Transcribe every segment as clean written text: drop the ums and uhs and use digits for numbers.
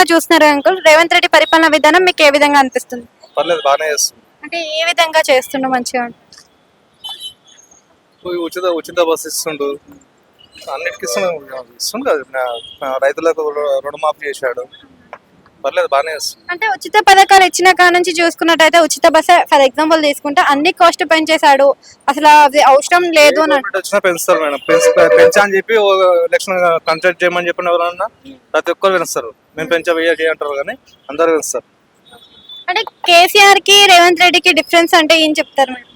చూస్తున్నారు అంకుల్, రేవంత్ రెడ్డి పరిపాలన విధానం మీకు ఏ విధంగా అనిపిస్తుంది? పర్లేదు బాగానే చేస్తుంది. అంటే ఏ విధంగా చేస్తుండో మంచిగా ఉచిత ఉచిత బస్సు ఇస్తుండు, అన్నిటికి ఇస్తుండు కదా. రైతులకు రుణమాఫీ చేశాడు. పర్లేదు బాగానే చేస్తుంది. అంటే ఉచిత పథకాలు ఇచ్చిన కాడ నుంచి చూసుకున్నట్టయితే ఉచిత బస్ ఫర్ ఎగ్జాంపుల్ తీసుకుంటే అన్ని కాస్ట్ పెంచేశాడు, అసలు అది అవసరం లేదు అని గవర్నమెంట్ వచ్చినా పెంచుతారు మేడం. పెంచా అని చెప్పి ఎలక్షన్ కంటెక్ట్ చేయమని చెప్పిన ఎవరన్నా ప్రతి ఒక్కరు పెంచుతారు. మేము పెంచబోయేది అంటారు కానీ అందరూ పెంచుతారు. అంటే కేసీఆర్ కి రేవంత్ రెడ్డికి డిఫరెన్స్ అంటే ఏం చెప్తారు మేడం?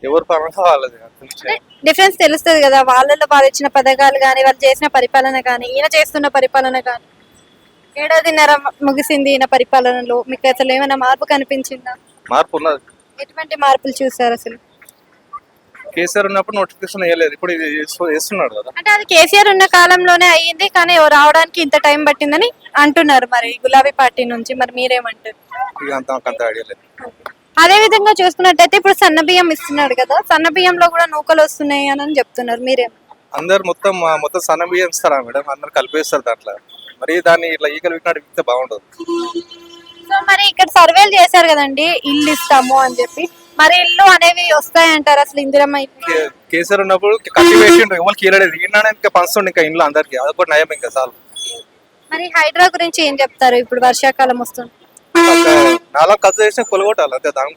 ఎవరు పరంగా వాళ్ళది. అంటే డిఫరెన్స్ తెలుస్తుంది కదా, వాళ్ళలో వాళ్ళు ఇచ్చిన పథకాలు కానీ వాళ్ళు చేసిన పరిపాలన కానీ ఈయన చేస్తున్న పరిపాలన కానీ. ఏడాదిన్నర ముగిసింది ఈయన పరిపాలనలో, మీకు అసలు ఏమైనా మార్పు కనిపించిందా? మార్పు ఉన్నది. ఎటువంటి మార్పులు చూసారు అసలు? కేసీఆర్ ఉన్నప్పుడు నోటిఫికేషన్ వేయలేదు, ఇప్పుడు ఇది వేస్తున్నాడు కదా. అంటే అది కేసీఆర్ ఉన్న కాలంలోనే అయ్యింది, కానీ రావడానికి ఇంత టైం పట్టిందని అంటున్నారు మరి గులాబీ పార్టీ నుంచి. మరి మీరేమంటారు? ఇక అంత ఐడియా లేదు. అదే విధంగా చూసుకున్నట్టయితే ఇప్పుడు సన్న బియ్యం ఇస్తున్నాడు కదా, సన్న బియ్యంలో కూడా నూకలు వస్తున్నాయి అని చెప్తున్నారు, మీరేం? అందరు మొత్తం సన్న బియ్యం ఇస్తారా మేడం? అందరు కలిపేస్తారు దాంట్లో. మరి దాన్ని ఇట్లా ఈకలు విట్టినట్టు విత్తే బాగుండదు. సో మరి ఇక్కడ సర్వేలు చేశారు కదండి, ఇల్లు ఇస్తాము అని చెప్పి, మరి ఇల్లు అనేవి వస్తాయంటారు అసలు? ఇందిరమ్మ ఇల్లు కేసీఆర్ ఉన్నప్పుడు కట్టి పెట్టిండ్రు, ఎవరికి ఇవ్వలేదు. ఈయన ఇంకా పంచుండు ఇంకా ఇంట్లో అందరికి, అదొకటి నయం ఇంకా చాలు. మరి హైడ్రా గురించి ఏం చెప్తారు? ఇప్పుడు వర్షాకాలం వస్తుంది, నాలా ఖర్చు చేసిన కొలగొట్టాలి అంతే, దాని